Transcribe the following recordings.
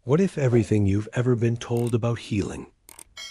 What if everything you've ever been told about healing,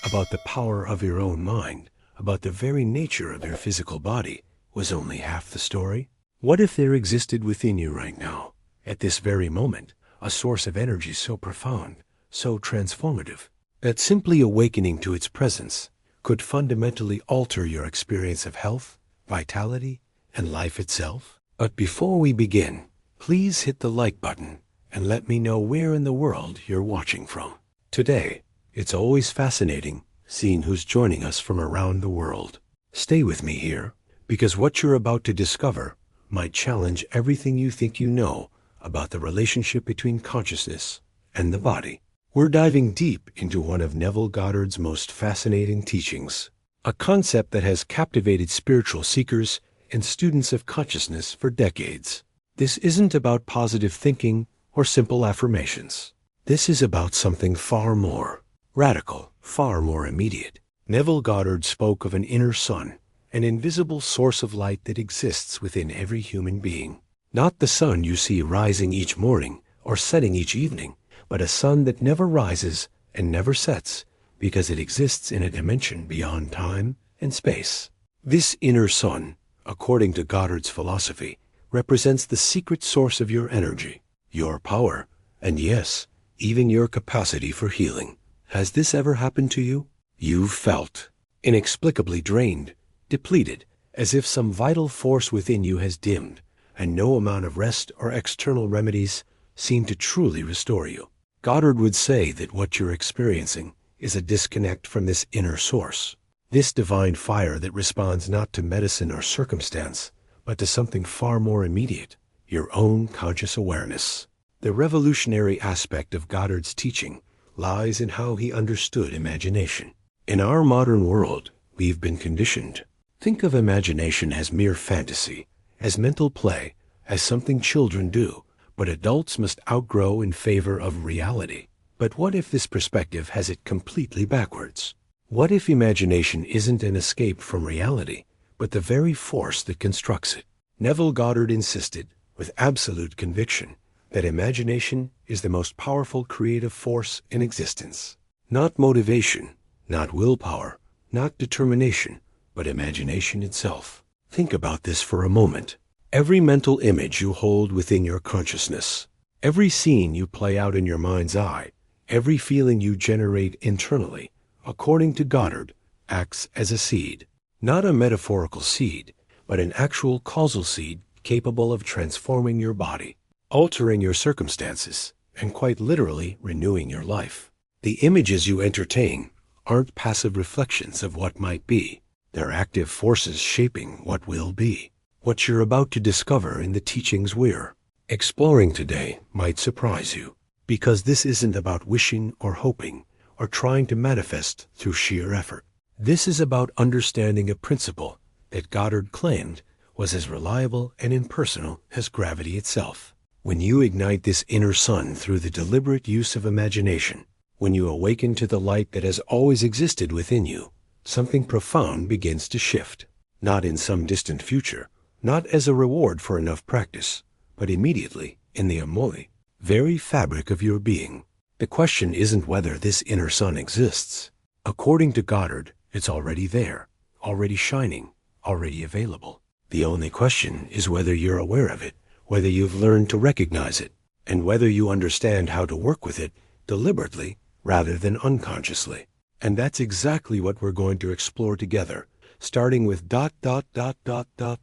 about the power of your own mind, about the very nature of your physical body, was only half the story? What if there existed within you right now, at this very moment, a source of energy so profound, so transformative, that simply awakening to its presence could fundamentally alter your experience of health, vitality, and life itself? But before we begin, please hit the like button and let me know where in the world you're watching from. Today, it's always fascinating seeing who's joining us from around the world. Stay with me here, because what you're about to discover might challenge everything you think you know about the relationship between consciousness and the body. We're diving deep into one of Neville Goddard's most fascinating teachings, a concept that has captivated spiritual seekers and students of consciousness for decades. This isn't about positive thinking or simple affirmations. This is about something far more radical, far more immediate. Neville Goddard spoke of an inner sun, an invisible source of light that exists within every human being. Not the sun you see rising each morning or setting each evening, but a sun that never rises and never sets because it exists in a dimension beyond time and space. This inner sun, according to Goddard's philosophy, represents the secret source of your energy, your power, and yes, even your capacity for healing. Has this ever happened to you? You've felt inexplicably drained, depleted, as if some vital force within you has dimmed, and no amount of rest or external remedies seem to truly restore you. Goddard would say that what you're experiencing is a disconnect from this inner source, this divine fire that responds not to medicine or circumstance, but to something far more immediate, your own conscious awareness. The revolutionary aspect of Goddard's teaching lies in how he understood imagination. In our modern world, we've been conditioned. Think of imagination as mere fantasy, as mental play, as something children do, but adults must outgrow in favor of reality. But what if this perspective has it completely backwards? What if imagination isn't an escape from reality, but the very force that constructs it? Neville Goddard insisted, with absolute conviction, that imagination is the most powerful creative force in existence. Not motivation, not willpower, not determination, but imagination itself. Think about this for a moment. Every mental image you hold within your consciousness, every scene you play out in your mind's eye, every feeling you generate internally, according to Goddard, acts as a seed. Not a metaphorical seed, but an actual causal seed capable of transforming your body, altering your circumstances, and quite literally renewing your life. The images you entertain aren't passive reflections of what might be. They're active forces shaping what will be. What you're about to discover in the teachings we're exploring today might surprise you, because this isn't about wishing or hoping or trying to manifest through sheer effort. This is about understanding a principle that Goddard claimed was as reliable and impersonal as gravity itself. When you ignite this inner sun through the deliberate use of imagination, when you awaken to the light that has always existed within you, something profound begins to shift. Not in some distant future, not as a reward for enough practice, but immediately in the very fabric of your being. The question isn't whether this inner sun exists. According to Goddard, it's already there, already shining, already available. The only question is whether you're aware of it, whether you've learned to recognize it, and whether you understand how to work with it deliberately rather than unconsciously. And that's exactly what we're going to explore together, starting with the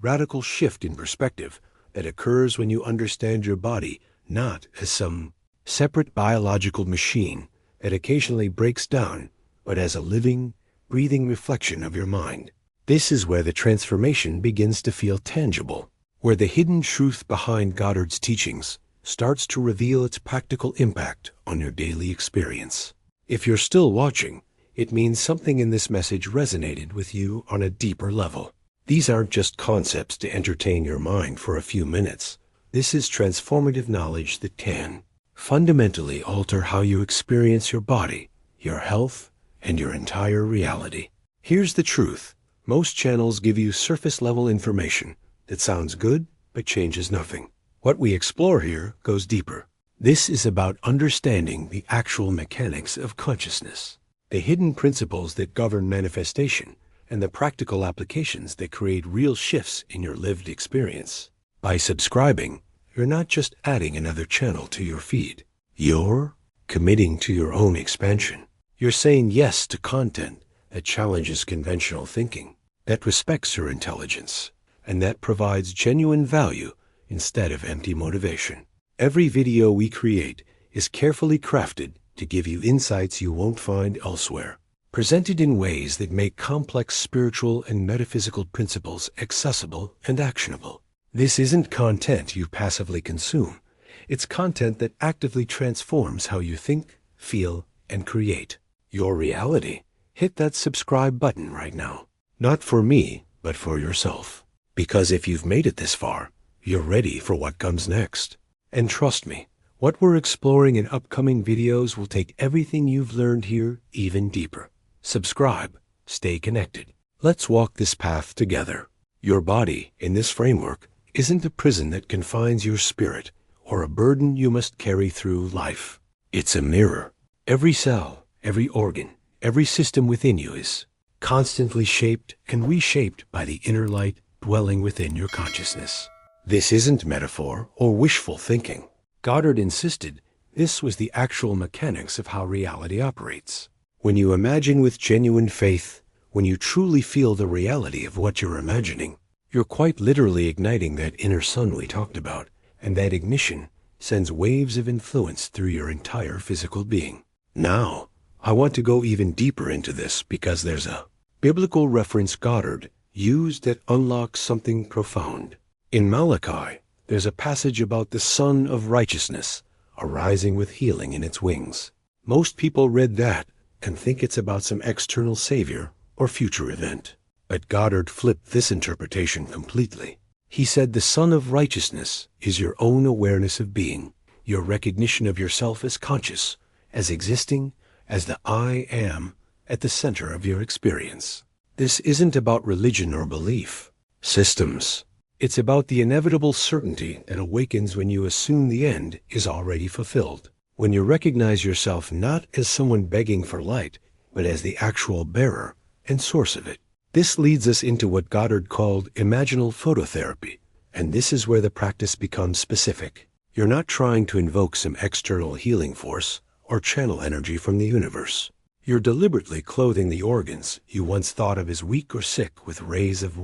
radical shift in perspective that occurs when you understand your body not as some separate biological machine that occasionally breaks down, but as a living, breathing reflection of your mind. This is where the transformation begins to feel tangible, where the hidden truth behind Goddard's teachings starts to reveal its practical impact on your daily experience. If you're still watching, it means something in this message resonated with you on a deeper level. These aren't just concepts to entertain your mind for a few minutes. This is transformative knowledge that can fundamentally alter how you experience your body, your health, and your entire reality. Here's the truth. Most channels give you surface-level information that sounds good but changes nothing. What we explore here goes deeper. This is about understanding the actual mechanics of consciousness, the hidden principles that govern manifestation, and the practical applications that create real shifts in your lived experience. By subscribing, you're not just adding another channel to your feed. You're committing to your own expansion. You're saying yes to content that challenges conventional thinking, that respects your intelligence, and that provides genuine value instead of empty motivation. Every video we create is carefully crafted to give you insights you won't find elsewhere, presented in ways that make complex spiritual and metaphysical principles accessible and actionable. This isn't content you passively consume. It's content that actively transforms how you think, feel, and create your reality. Hit that subscribe button right now. Not for me, but for yourself. Because if you've made it this far, you're ready for what comes next. And trust me, what we're exploring in upcoming videos will take everything you've learned here even deeper. Subscribe, stay connected. Let's walk this path together. Your body, in this framework, isn't a prison that confines your spirit or a burden you must carry through life. It's a mirror. Every cell, every organ, every system within you is constantly shaped and reshaped by the inner light dwelling within your consciousness. This isn't metaphor or wishful thinking. Goddard insisted this was the actual mechanics of how reality operates. When you imagine with genuine faith, when you truly feel the reality of what you're imagining, you're quite literally igniting that inner sun we talked about, and that ignition sends waves of influence through your entire physical being. Now, I want to go even deeper into this because there's a biblical reference Goddard used that unlocks something profound. In Malachi, there's a passage about the Son of Righteousness arising with healing in its wings. Most people read that and think it's about some external savior or future event. But Goddard flipped this interpretation completely. He said the Son of Righteousness is your own awareness of being, your recognition of yourself as conscious, as existing, as the I am at the center of your experience. This isn't about religion or belief, systems. It's about the inevitable certainty that awakens when you assume the end is already fulfilled. When you recognize yourself not as someone begging for light, but as the actual bearer and source of it. This leads us into what Goddard called imaginal phototherapy, and this is where the practice becomes specific. You're not trying to invoke some external healing force or channel energy from the universe. You're deliberately clothing the organs you once thought of as weak or sick with rays of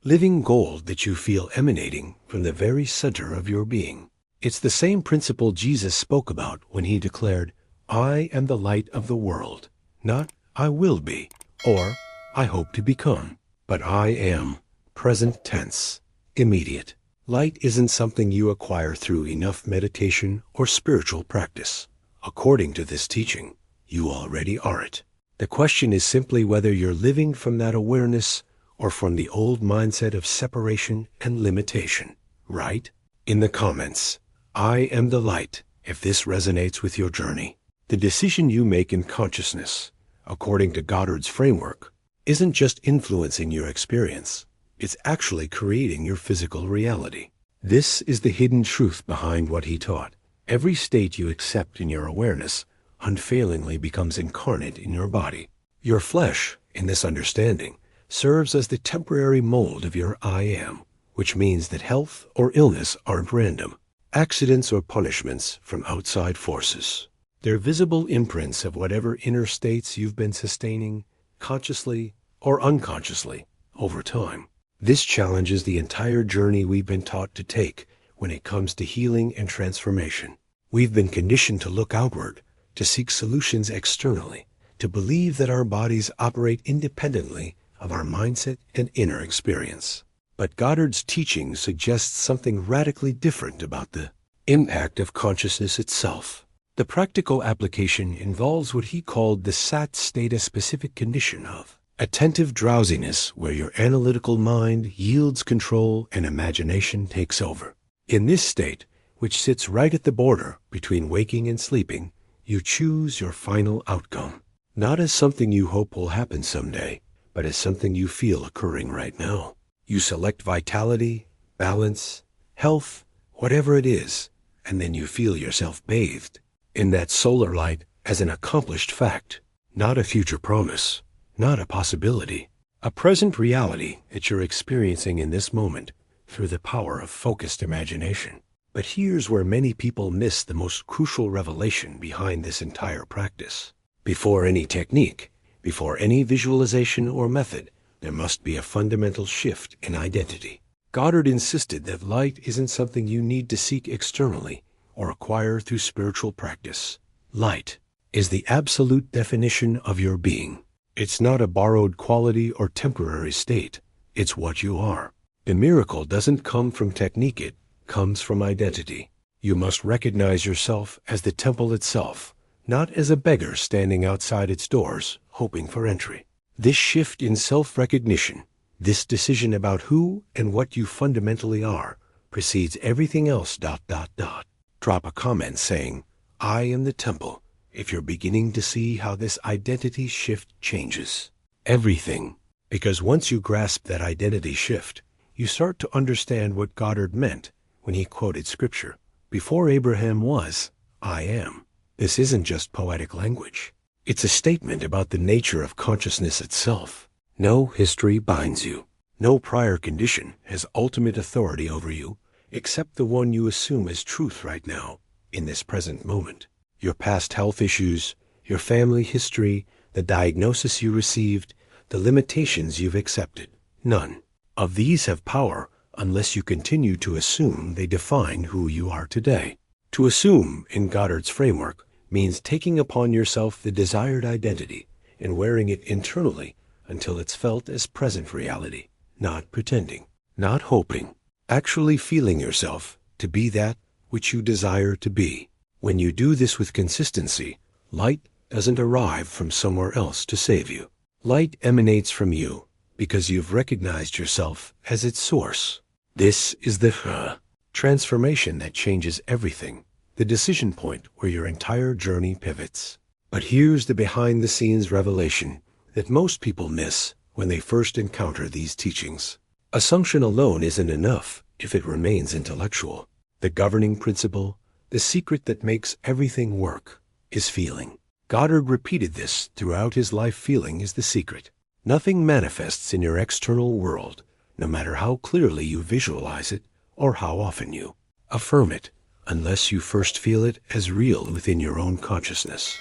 living gold that you feel emanating from the very center of your being. It's the same principle Jesus spoke about when he declared, "I am the light of the world," not "I will be," or "I hope to become," but "I am," present tense, immediate. Light isn't something you acquire through enough meditation or spiritual practice. According to this teaching, you already are it. The question is simply whether you're living from that awareness or from the old mindset of separation and limitation, right? In the comments, "I am the light," if this resonates with your journey. The decision you make in consciousness, according to Goddard's framework, isn't just influencing your experience, it's actually creating your physical reality. This is the hidden truth behind what he taught. Every state you accept in your awareness unfailingly becomes incarnate in your body. Your flesh, in this understanding, serves as the temporary mold of your I am, which means that health or illness aren't random, accidents or punishments from outside forces. They're visible imprints of whatever inner states you've been sustaining, consciously or unconsciously, over time. This challenges the entire journey we've been taught to take when it comes to healing and transformation. We've been conditioned to look outward, to seek solutions externally, to believe that our bodies operate independently of our mindset and inner experience. But Goddard's teaching suggests something radically different about the impact of consciousness itself. The practical application involves what he called the sat stata specific condition of attentive drowsiness, where your analytical mind yields control and imagination takes over. In this state, which sits right at the border between waking and sleeping, you choose your final outcome, not as something you hope will happen someday, but as something you feel occurring right now. You select vitality, balance, health, whatever it is, and then you feel yourself bathed in that solar light as an accomplished fact, not a future promise, not a possibility, a present reality that you're experiencing in this moment through the power of focused imagination. But here's where many people miss the most crucial revelation behind this entire practice. Before any technique, before any visualization or method, there must be a fundamental shift in identity. Goddard insisted that light isn't something you need to seek externally or acquire through spiritual practice. Light is the absolute definition of your being. It's not a borrowed quality or temporary state. It's what you are. The miracle doesn't come from technique, it comes from identity. You must recognize yourself as the temple itself, not as a beggar standing outside its doors, hoping for entry. This shift in self-recognition, this decision about who and what you fundamentally are, precedes everything else. Drop a comment saying, "I am the temple," if you're beginning to see how this identity shift changes everything. Because once you grasp that identity shift, you start to understand what Goddard meant when he quoted scripture, "Before Abraham was, I am." This isn't just poetic language. It's a statement about the nature of consciousness itself. No history binds you. No prior condition has ultimate authority over you, except the one you assume as truth right now, in this present moment. Your past health issues, your family history, the diagnosis you received, the limitations you've accepted. None of these have power unless you continue to assume they define who you are today. To assume, in Goddard's framework, means taking upon yourself the desired identity and wearing it internally until it's felt as present reality, not pretending, not hoping, actually feeling yourself to be that which you desire to be. When you do this with consistency, light doesn't arrive from somewhere else to save you. Light emanates from you because you've recognized yourself as its source. This is the transformation that changes everything, the decision point where your entire journey pivots. But here's the behind-the-scenes revelation that most people miss when they first encounter these teachings. Assumption alone isn't enough if it remains intellectual. The governing principle, the secret that makes everything work, is feeling. Goddard repeated this throughout his life. Feeling is the secret. Nothing manifests in your external world, no matter how clearly you visualize it or how often you affirm it, unless you first feel it as real within your own consciousness.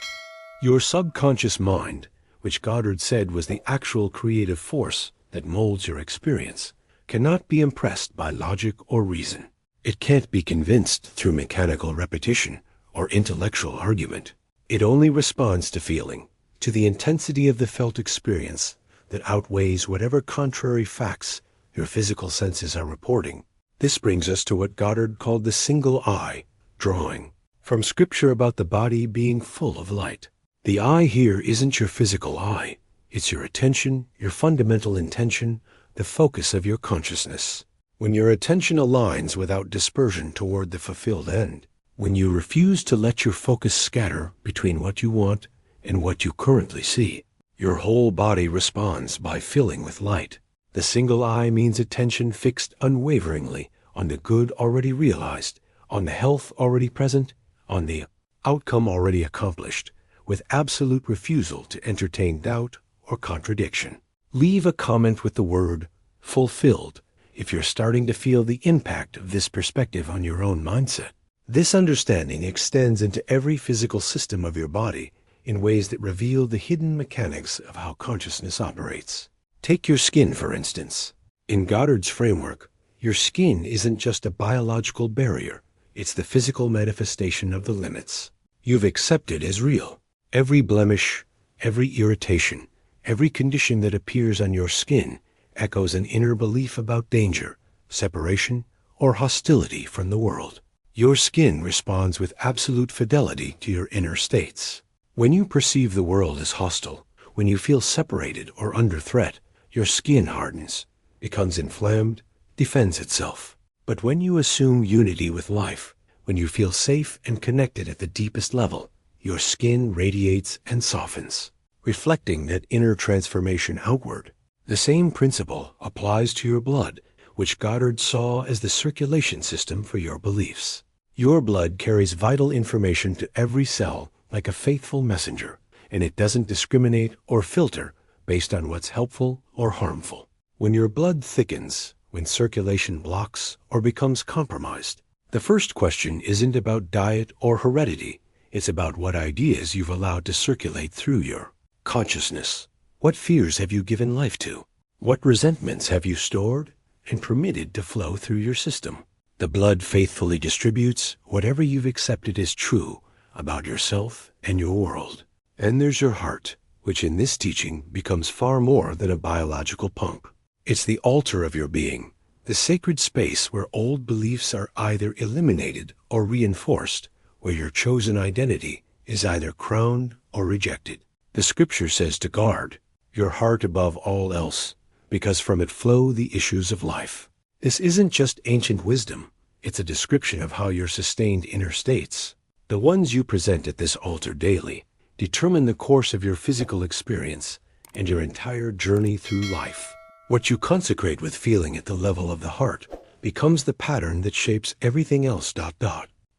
Your subconscious mind, which Goddard said was the actual creative force that molds your experience, cannot be impressed by logic or reason. It can't be convinced through mechanical repetition or intellectual argument. It only responds to feeling, to the intensity of the felt experience that outweighs whatever contrary facts your physical senses are reporting. This brings us to what Goddard called the single eye, drawing from scripture about the body being full of light. The eye here isn't your physical eye. It's your attention, your fundamental intention, the focus of your consciousness. When your attention aligns without dispersion toward the fulfilled end, when you refuse to let your focus scatter between what you want and what you currently see, your whole body responds by filling with light. The single eye means attention fixed unwaveringly on the good already realized, on the health already present, on the outcome already accomplished, with absolute refusal to entertain doubt or contradiction. Leave a comment with the word fulfilled if you're starting to feel the impact of this perspective on your own mindset. This understanding extends into every physical system of your body in ways that reveal the hidden mechanics of how consciousness operates. Take your skin, for instance. In Goddard's framework, your skin isn't just a biological barrier. It's the physical manifestation of the limits you've accepted as real. Every blemish, every irritation, every condition that appears on your skin echoes an inner belief about danger, separation, or hostility from the world. Your skin responds with absolute fidelity to your inner states. When you perceive the world as hostile, when you feel separated or under threat, your skin hardens, becomes inflamed, defends itself. But when you assume unity with life, when you feel safe and connected at the deepest level, your skin radiates and softens, reflecting that inner transformation outward. The same principle applies to your blood, which Goddard saw as the circulation system for your beliefs. Your blood carries vital information to every cell like a faithful messenger, and it doesn't discriminate or filter based on what's helpful or harmful. When your blood thickens, when circulation blocks or becomes compromised, the first question isn't about diet or heredity. It's about what ideas you've allowed to circulate through your consciousness. What fears have you given life to? What resentments have you stored and permitted to flow through your system? The blood faithfully distributes whatever you've accepted as true about yourself and your world. And there's your heart, which in this teaching becomes far more than a biological pump. It's the altar of your being, the sacred space where old beliefs are either eliminated or reinforced, where your chosen identity is either crowned or rejected. The scripture says to guard your heart above all else, because from it flow the issues of life. This isn't just ancient wisdom. It's a description of how you're sustained inner states. The ones you present at this altar daily determine the course of your physical experience and your entire journey through life. What you consecrate with feeling at the level of the heart becomes the pattern that shapes everything else.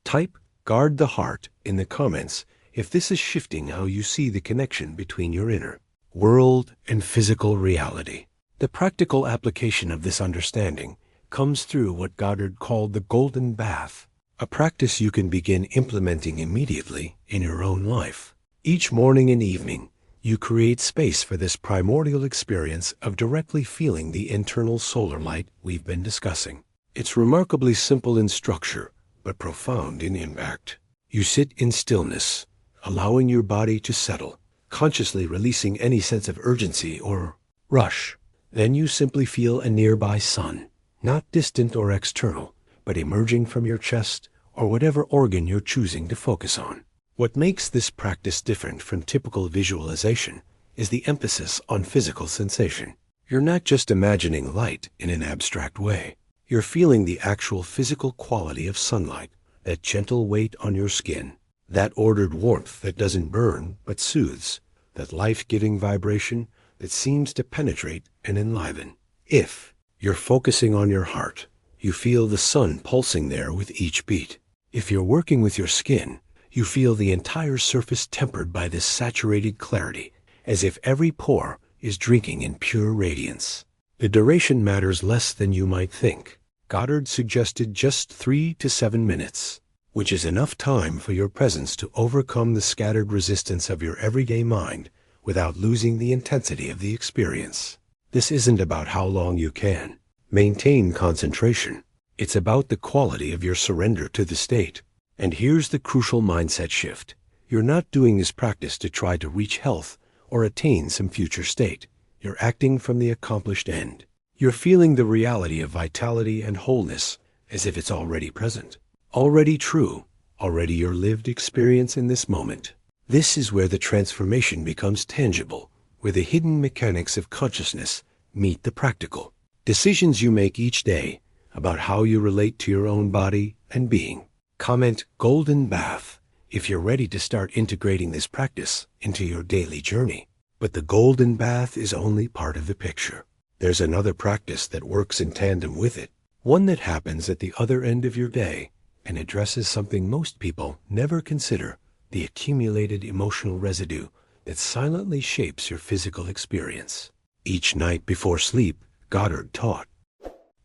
Type "guard the heart" in the comments if this is shifting how you see the connection between your inner world and physical reality. The practical application of this understanding comes through what Goddard called the golden bath, a practice you can begin implementing immediately in your own life. Each morning and evening, you create space for this primordial experience of directly feeling the internal solar light we've been discussing. It's remarkably simple in structure, but profound in impact. You sit in stillness, allowing your body to settle, consciously releasing any sense of urgency or rush. Then you simply feel a nearby sun, not distant or external, but emerging from your chest or whatever organ you're choosing to focus on. What makes this practice different from typical visualization is the emphasis on physical sensation. You're not just imagining light in an abstract way. You're feeling the actual physical quality of sunlight, that gentle weight on your skin, that ordered warmth that doesn't burn but soothes, that life-giving vibration that seems to penetrate and enliven. If you're focusing on your heart, you feel the sun pulsing there with each beat. If you're working with your skin, you feel the entire surface tempered by this saturated clarity, as if every pore is drinking in pure radiance. The duration matters less than you might think. Goddard suggested just 3 to 7 minutes, which is enough time for your presence to overcome the scattered resistance of your everyday mind without losing the intensity of the experience. This isn't about how long you can maintain concentration. It's about the quality of your surrender to the state. And here's the crucial mindset shift. You're not doing this practice to try to reach health or attain some future state. You're acting from the accomplished end. You're feeling the reality of vitality and wholeness as if it's already present, already true, already your lived experience in this moment. This is where the transformation becomes tangible, where the hidden mechanics of consciousness meet the practical. Decisions you make each day about how you relate to your own body and being. Comment "golden bath" if you're ready to start integrating this practice into your daily journey. But the golden bath is only part of the picture. There's another practice that works in tandem with it, one that happens at the other end of your day and addresses something most people never consider: the accumulated emotional residue that silently shapes your physical experience. Each night before sleep, Goddard taught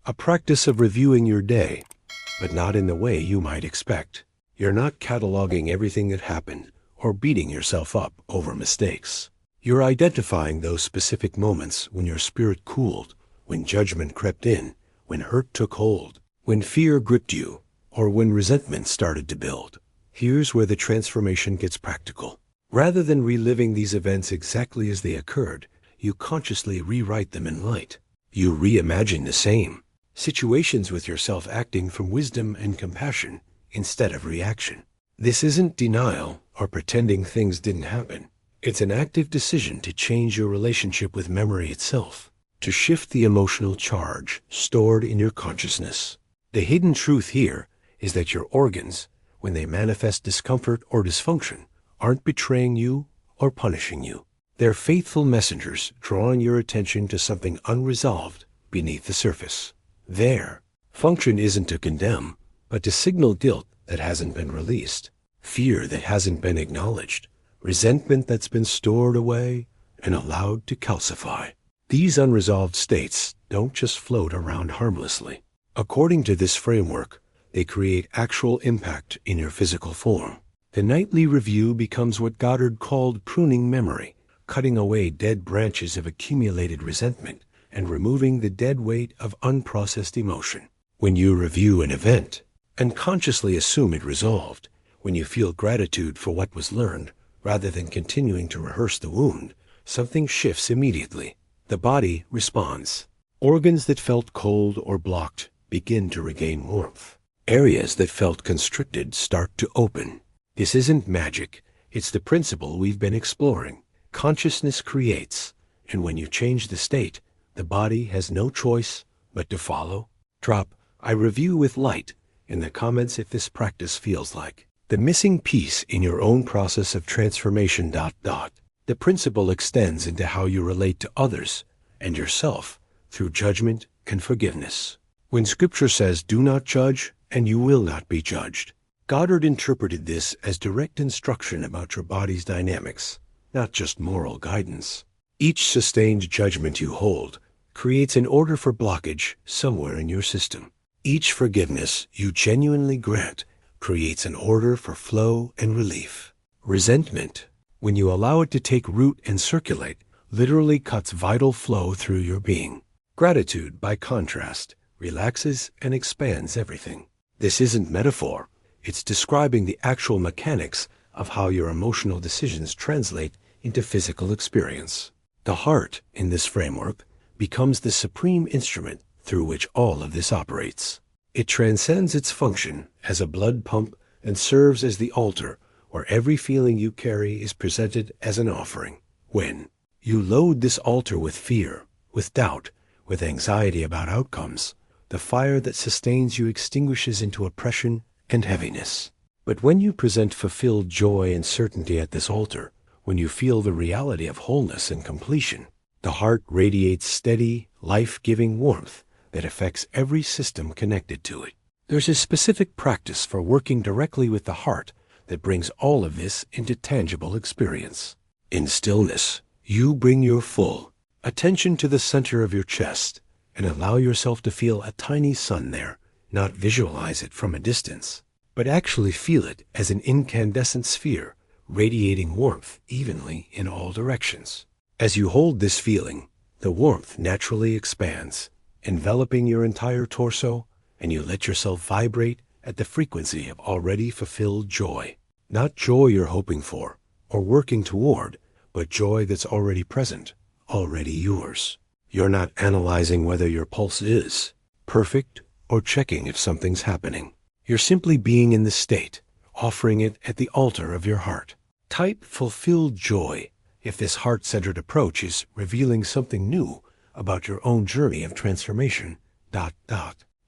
a practice of reviewing your day, but not in the way you might expect. You're not cataloging everything that happened or beating yourself up over mistakes. You're identifying those specific moments when your spirit cooled, when judgment crept in, when hurt took hold, when fear gripped you, or when resentment started to build. Here's where the transformation gets practical. Rather than reliving these events exactly as they occurred, you consciously rewrite them in light. You reimagine the same situations with yourself acting from wisdom and compassion instead of reaction. This isn't denial or pretending things didn't happen. It's an active decision to change your relationship with memory itself, to shift the emotional charge stored in your consciousness. The hidden truth here is that your organs, when they manifest discomfort or dysfunction, aren't betraying you or punishing you. They're faithful messengers drawing your attention to something unresolved beneath the surface. Their function isn't to condemn, but to signal guilt that hasn't been released, fear that hasn't been acknowledged, resentment that's been stored away and allowed to calcify. These unresolved states don't just float around harmlessly. According to this framework, they create actual impact in your physical form. The nightly review becomes what Goddard called pruning memory, cutting away dead branches of accumulated resentment and removing the dead weight of unprocessed emotion. When you review an event and consciously assume it resolved, when you feel gratitude for what was learned rather than continuing to rehearse the wound, something shifts immediately. The body responds. Organs that felt cold or blocked begin to regain warmth. Areas that felt constricted start to open. This isn't magic. It's the principle we've been exploring. Consciousness creates, and when you change the state, the body has no choice but to follow. Drop "I review with light" in the comments if this practice feels like the missing piece in your own process of transformation. The principle extends into how you relate to others and yourself through judgment and forgiveness. When Scripture says, "Do not judge, and you will not be judged," Goddard interpreted this as direct instruction about your body's dynamics, not just moral guidance. Each sustained judgment you hold creates an order for blockage somewhere in your system. Each forgiveness you genuinely grant creates an order for flow and relief. Resentment, when you allow it to take root and circulate, literally cuts vital flow through your being. Gratitude, by contrast, relaxes and expands everything. This isn't metaphor. It's describing the actual mechanics of how your emotional decisions translate into physical experience. The heart, in this framework, becomes the supreme instrument through which all of this operates. It transcends its function as a blood pump and serves as the altar where every feeling you carry is presented as an offering. When you load this altar with fear, with doubt, with anxiety about outcomes, the fire that sustains you extinguishes into oppression and heaviness. But when you present fulfilled joy and certainty at this altar, when you feel the reality of wholeness and completion, the heart radiates steady, life-giving warmth that affects every system connected to it. There's a specific practice for working directly with the heart that brings all of this into tangible experience. In stillness, you bring your full attention to the center of your chest and allow yourself to feel a tiny sun there, not visualize it from a distance, but actually feel it as an incandescent sphere, radiating warmth evenly in all directions. As you hold this feeling, the warmth naturally expands, enveloping your entire torso, and you let yourself vibrate at the frequency of already fulfilled joy. Not joy you're hoping for or working toward, but joy that's already present, already yours. You're not analyzing whether your pulse is perfect or checking if something's happening. You're simply being in the state, offering it at the altar of your heart. Type "fulfilled joy" if this heart-centered approach is revealing something new about your own journey of transformation.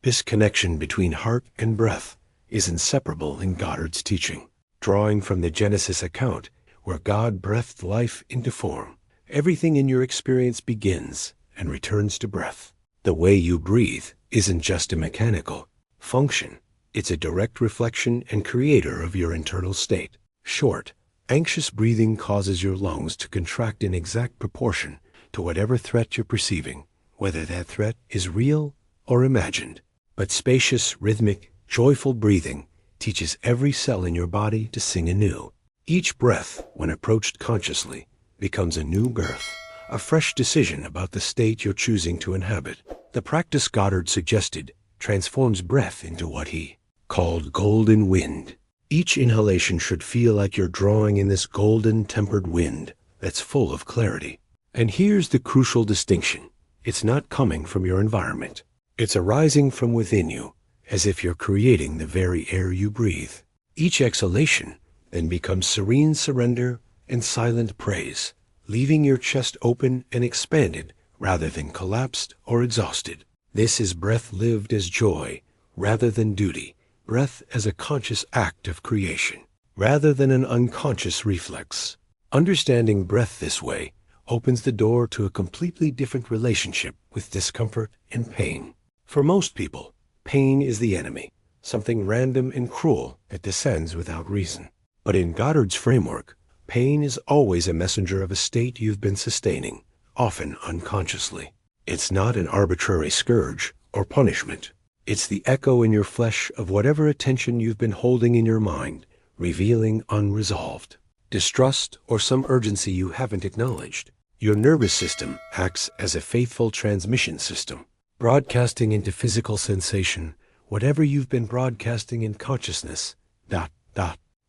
This connection between heart and breath is inseparable in Goddard's teaching. Drawing from the Genesis account, where God breathed life into form, everything in your experience begins and returns to breath. The way you breathe isn't just a mechanical function. It's a direct reflection and creator of your internal state. Short, anxious breathing causes your lungs to contract in exact proportion to whatever threat you're perceiving, whether that threat is real or imagined. But spacious, rhythmic, joyful breathing teaches every cell in your body to sing anew. Each breath, when approached consciously, becomes a new birth, a fresh decision about the state you're choosing to inhabit. The practice Goddard suggested transforms breath into what he called golden wind. Each inhalation should feel like you're drawing in this golden tempered wind that's full of clarity. And here's the crucial distinction. It's not coming from your environment. It's arising from within you, as if you're creating the very air you breathe. Each exhalation then becomes serene surrender and silent praise, leaving your chest open and expanded rather than collapsed or exhausted. This is breath lived as joy rather than duty, breath as a conscious act of creation rather than an unconscious reflex. Understanding breath this way opens the door to a completely different relationship with discomfort and pain. For most people, pain is the enemy, something random and cruel that descends without reason. But in Goddard's framework, pain is always a messenger of a state you've been sustaining, often unconsciously. It's not an arbitrary scourge or punishment. It's the echo in your flesh of whatever attention you've been holding in your mind, revealing unresolved distrust or some urgency you haven't acknowledged. Your nervous system acts as a faithful transmission system, broadcasting into physical sensation whatever you've been broadcasting in consciousness.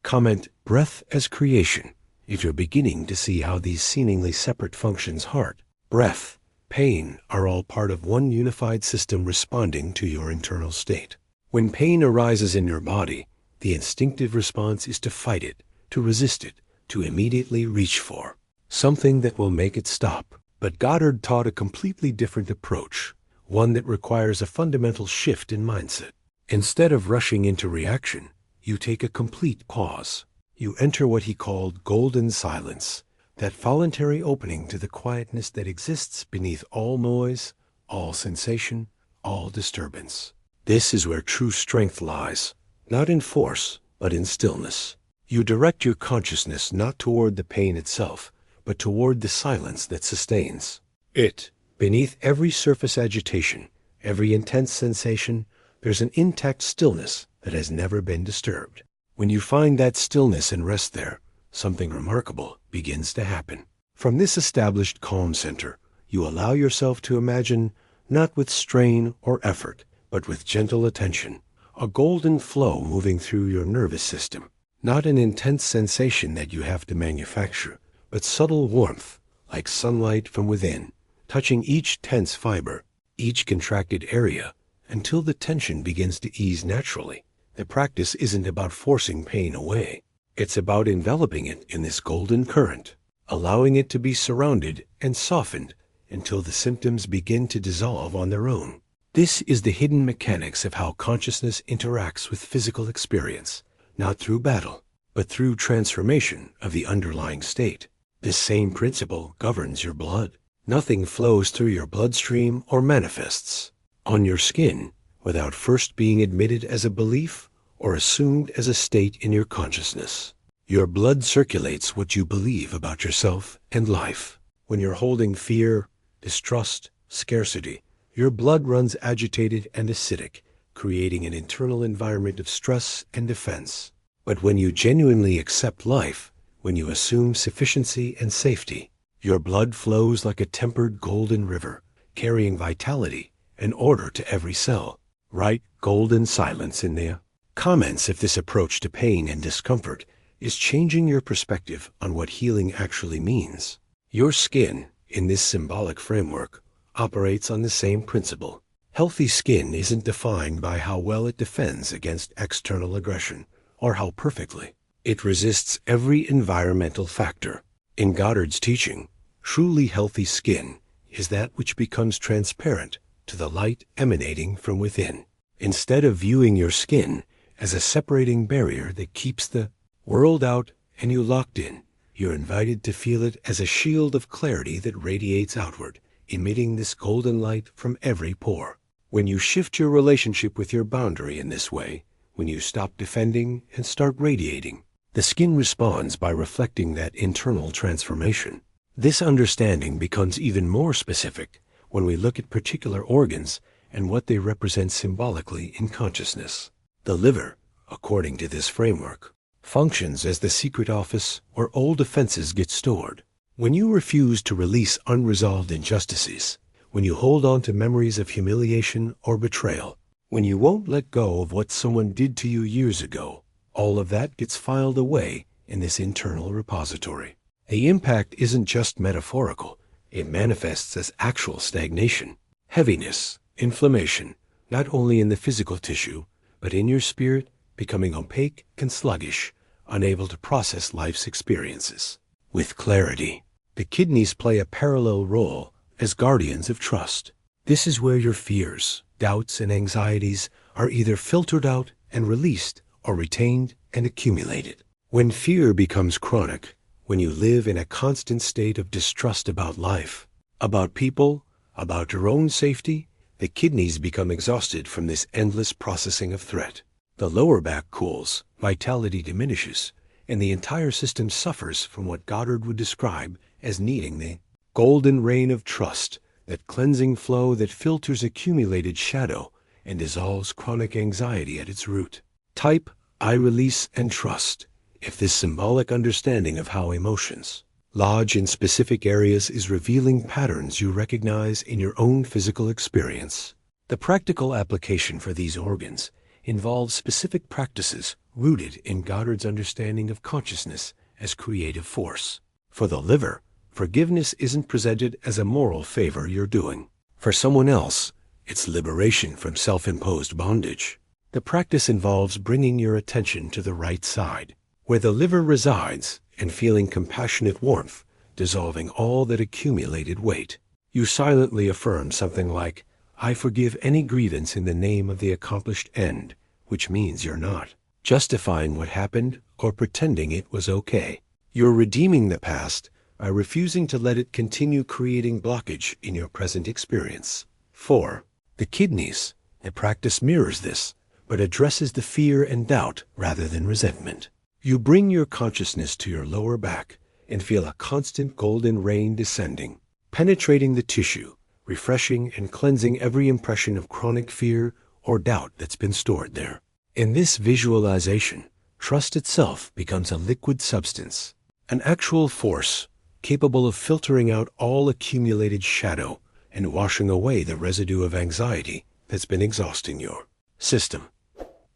Comment breath as creation if you're beginning to see how these seemingly separate functions, heart, breath, pain, are all part of one unified system responding to your internal state. When pain arises in your body, the instinctive response is to fight it, to resist it, to immediately reach for something that will make it stop. But Goddard taught a completely different approach, one that requires a fundamental shift in mindset. Instead of rushing into reaction, you take a complete pause. You enter what he called golden silence, that voluntary opening to the quietness that exists beneath all noise, all sensation, all disturbance. This is where true strength lies, not in force, but in stillness. You direct your consciousness not toward the pain itself, but toward the silence that sustains it. Beneath every surface agitation, every intense sensation, there's an intact stillness that has never been disturbed. When you find that stillness and rest there, something remarkable begins to happen. From this established calm center, you allow yourself to imagine, not with strain or effort, but with gentle attention, a golden flow moving through your nervous system. Not an intense sensation that you have to manufacture, but subtle warmth, like sunlight from within, touching each tense fiber, each contracted area, until the tension begins to ease naturally. The practice isn't about forcing pain away. It's about enveloping it in this golden current, allowing it to be surrounded and softened until the symptoms begin to dissolve on their own. This is the hidden mechanics of how consciousness interacts with physical experience, not through battle, but through transformation of the underlying state. This same principle governs your blood. Nothing flows through your bloodstream or manifests on your skin without first being admitted as a belief or assumed as a state in your consciousness. Your blood circulates what you believe about yourself and life. When you're holding fear, distrust, scarcity, your blood runs agitated and acidic, creating an internal environment of stress and defense. But when you genuinely accept life, when you assume sufficiency and safety, your blood flows like a tempered golden river, carrying vitality and order to every cell. Right golden silence in there. Comments if this approach to pain and discomfort is changing your perspective on what healing actually means. Your skin, in this symbolic framework, operates on the same principle. Healthy skin isn't defined by how well it defends against external aggression or how perfectly it resists every environmental factor. In Goddard's teaching, truly healthy skin is that which becomes transparent to the light emanating from within. Instead of viewing your skin as a separating barrier that keeps the world out and you locked in, you're invited to feel it as a shield of clarity that radiates outward, emitting this golden light from every pore. When you shift your relationship with your boundary in this way, when you stop defending and start radiating, the skin responds by reflecting that internal transformation. This understanding becomes even more specific when we look at particular organs and what they represent symbolically in consciousness. The liver, according to this framework, functions as the secret office where old offenses get stored. When you refuse to release unresolved injustices, when you hold on to memories of humiliation or betrayal, when you won't let go of what someone did to you years ago, all of that gets filed away in this internal repository. The impact isn't just metaphorical. It manifests as actual stagnation, heaviness, inflammation, not only in the physical tissue, but in your spirit, becoming opaque and sluggish, unable to process life's experiences with clarity. The kidneys play a parallel role as guardians of trust. This is where your fears, doubts, and anxieties are either filtered out and released or retained and accumulated. When fear becomes chronic, when you live in a constant state of distrust about life, about people, about your own safety, the kidneys become exhausted from this endless processing of threat. The lower back cools, vitality diminishes, and the entire system suffers from what Goddard would describe as needing the golden rain of trust, that cleansing flow that filters accumulated shadow and dissolves chronic anxiety at its root. Type I release and trust if this symbolic understanding of how emotions lodge in specific areas is revealing patterns you recognize in your own physical experience. The practical application for these organs involves specific practices rooted in Goddard's understanding of consciousness as creative force. For the liver, forgiveness isn't presented as a moral favor you're doing. For someone else, it's liberation from self-imposed bondage. The practice involves bringing your attention to the right side, where the liver resides, and feeling compassionate warmth, dissolving all that accumulated weight. You silently affirm something like, I forgive any grievance in the name of the accomplished end, which means you're not justifying what happened or pretending it was okay. You're redeeming the past by refusing to let it continue creating blockage in your present experience. 4. The kidneys. A practice mirrors this, but addresses the fear and doubt rather than resentment. You bring your consciousness to your lower back and feel a constant golden rain descending, penetrating the tissue, refreshing and cleansing every impression of chronic fear or doubt that's been stored there. In this visualization, trust itself becomes a liquid substance, an actual force capable of filtering out all accumulated shadow and washing away the residue of anxiety that's been exhausting your system.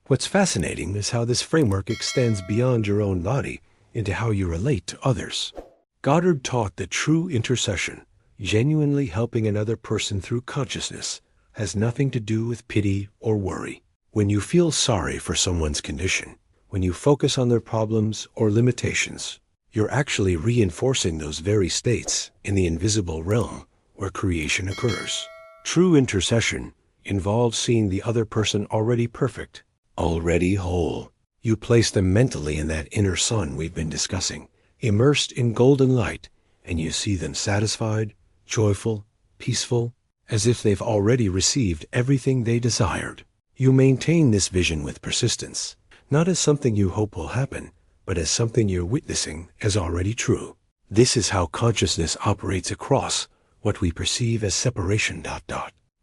What's fascinating is how this framework extends beyond your own body into how you relate to others. Goddard taught that true intercession, genuinely helping another person through consciousness, has nothing to do with pity or worry. When you feel sorry for someone's condition, when you focus on their problems or limitations, you're actually reinforcing those very states in the invisible realm where creation occurs. True intercession involves seeing the other person already perfect, already whole. You place them mentally in that inner sun we've been discussing, immersed in golden light, and you see them satisfied, joyful, peaceful, as if they've already received everything they desired. You maintain this vision with persistence, not as something you hope will happen, but as something you're witnessing as already true. This is how consciousness operates across what we perceive as separation.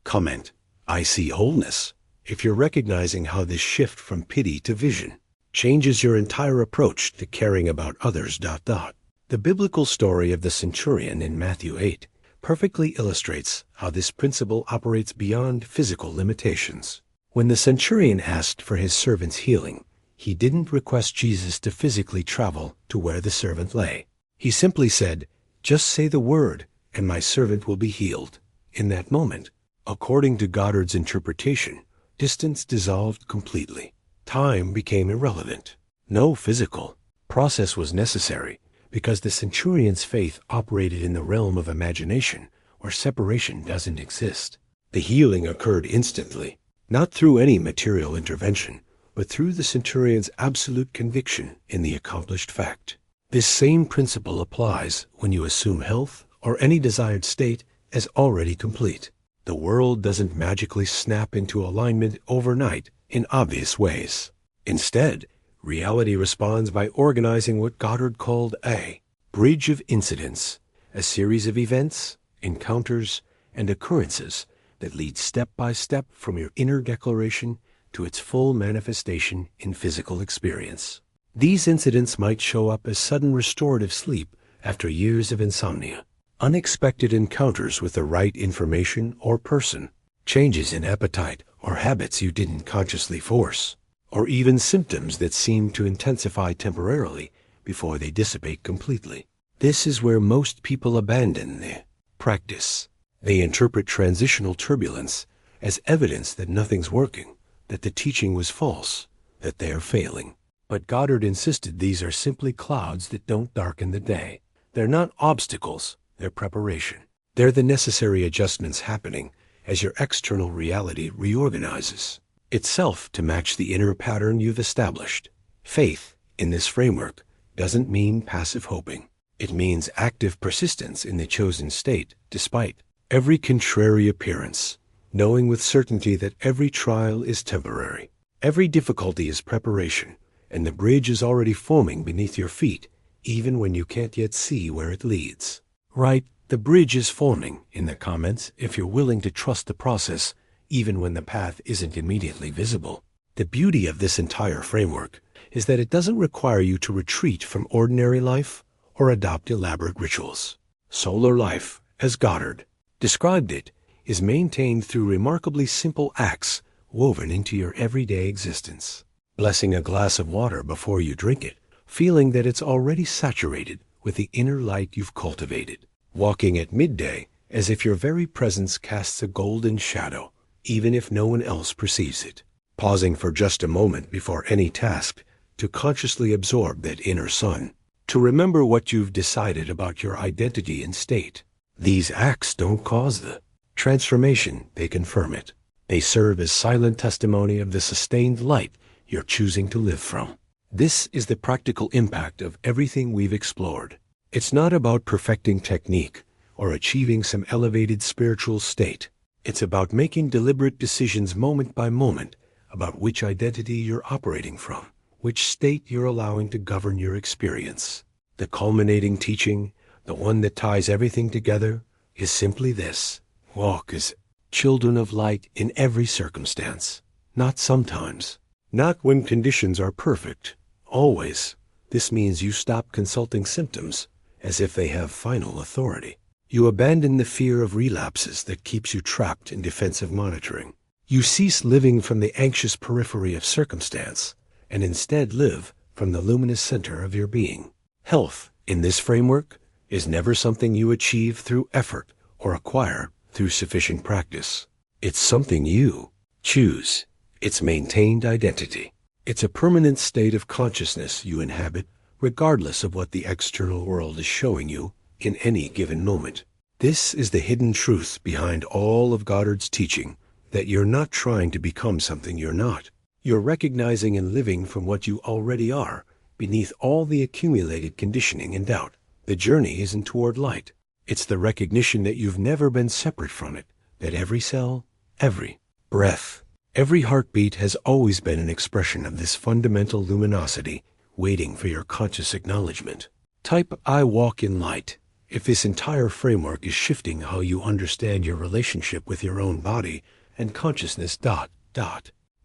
Comment, I see wholeness. If you're recognizing how this shift from pity to vision changes your entire approach to caring about others. The biblical story of the centurion in Matthew 8 perfectly illustrates how this principle operates beyond physical limitations. When the centurion asked for his servant's healing, he didn't request Jesus to physically travel to where the servant lay. He simply said, just say the word and my servant will be healed. In that moment, according to Goddard's interpretation, distance dissolved completely. Time became irrelevant. No physical process was necessary because the centurion's faith operated in the realm of imagination where separation doesn't exist. The healing occurred instantly, not through any material intervention, but through the centurion's absolute conviction in the accomplished fact. This same principle applies when you assume health or any desired state as already complete. The world doesn't magically snap into alignment overnight in obvious ways. Instead, reality responds by organizing what Goddard called a bridge of incidents, a series of events, encounters, and occurrences that lead step by step from your inner declaration to its full manifestation in physical experience. These incidents might show up as sudden restorative sleep after years of insomnia, unexpected encounters with the right information or person, changes in appetite or habits you didn't consciously force, or even symptoms that seem to intensify temporarily before they dissipate completely. This is where most people abandon the practice. They interpret transitional turbulence as evidence that nothing's working, that the teaching was false, that they are failing. But Goddard insisted these are simply clouds that don't darken the day. They're not obstacles, they're preparation. They're the necessary adjustments happening as your external reality reorganizes itself to match the inner pattern you've established. Faith, in this framework, doesn't mean passive hoping. It means active persistence in the chosen state, despite every contrary appearance, knowing with certainty that every trial is temporary, Every difficulty is preparation, and the bridge is already foaming beneath your feet, even when you can't yet see where it leads. Write, "The bridge is forming" in the comments if you're willing to trust the process, even when the path isn't immediately visible. The beauty of this entire framework is that it doesn't require you to retreat from ordinary life or adopt elaborate rituals. Solar life, as Goddard described it, is maintained through remarkably simple acts woven into your everyday existence. Blessing a glass of water before you drink it, feeling that it's already saturated with the inner light you've cultivated. Walking at midday as if your very presence casts a golden shadow, even if no one else perceives it. Pausing for just a moment before any task to consciously absorb that inner sun, to remember what you've decided about your identity and state. These acts don't cause the transformation, they confirm it. They serve as silent testimony of the sustained light you're choosing to live from. This is the practical impact of everything we've explored. It's not about perfecting technique or achieving some elevated spiritual state. It's about making deliberate decisions moment by moment about which identity you're operating from, which state you're allowing to govern your experience. The culminating teaching, the one that ties everything together, is simply this: walk as children of light in every circumstance, not sometimes, not when conditions are perfect, always. This means you stop consulting symptoms as if they have final authority. You abandon the fear of relapses that keeps you trapped in defensive monitoring. You cease living from the anxious periphery of circumstance and instead live from the luminous center of your being. Health, in this framework, is never something you achieve through effort or acquire through sufficient practice. It's something you choose. It's maintained identity. It's a permanent state of consciousness you inhabit, regardless of what the external world is showing you in any given moment. This is the hidden truth behind all of Goddard's teaching, that you're not trying to become something you're not. You're recognizing and living from what you already are, beneath all the accumulated conditioning and doubt. The journey isn't toward light. It's the recognition that you've never been separate from it, that every cell, every breath, every heartbeat has always been an expression of this fundamental luminosity waiting for your conscious acknowledgement. Type "I walk in light" if this entire framework is shifting how you understand your relationship with your own body and consciousness.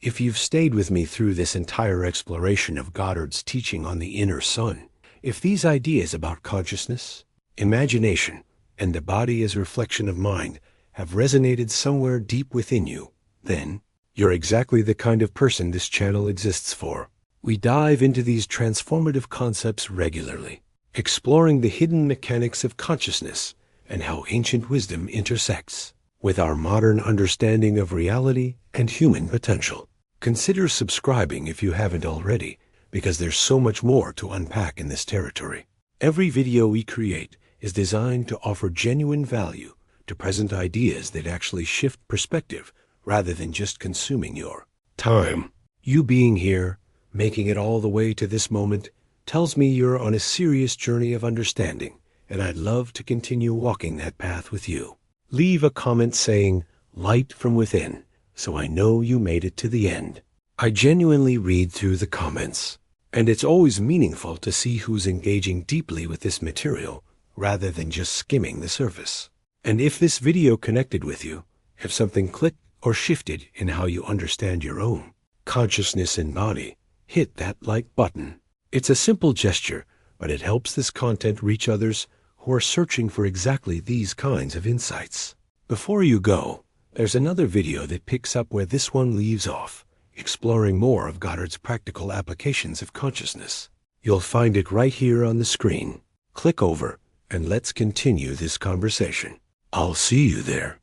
If you've stayed with me through this entire exploration of Goddard's teaching on the inner sun, if these ideas about consciousness, imagination, and the body as reflection of mind have resonated somewhere deep within you, then you're exactly the kind of person this channel exists for. We dive into these transformative concepts regularly, exploring the hidden mechanics of consciousness and how ancient wisdom intersects with our modern understanding of reality and human potential. Consider subscribing if you haven't already, because there's so much more to unpack in this territory. Every video we create is designed to offer genuine value, to present ideas that actually shift perspective rather than just consuming your time. You being here, making it all the way to this moment, tells me you're on a serious journey of understanding, and I'd love to continue walking that path with you. Leave a comment saying "light from within," so I know you made it to the end. I genuinely read through the comments, and it's always meaningful to see who's engaging deeply with this material rather than just skimming the surface. And if this video connected with you, if something clicked or shifted in how you understand your own consciousness and body, hit that like button. It's a simple gesture, but it helps this content reach others who are searching for exactly these kinds of insights. Before you go, there's another video that picks up where this one leaves off, exploring more of Goddard's practical applications of consciousness. You'll find it right here on the screen. Click over and let's continue this conversation. I'll see you there.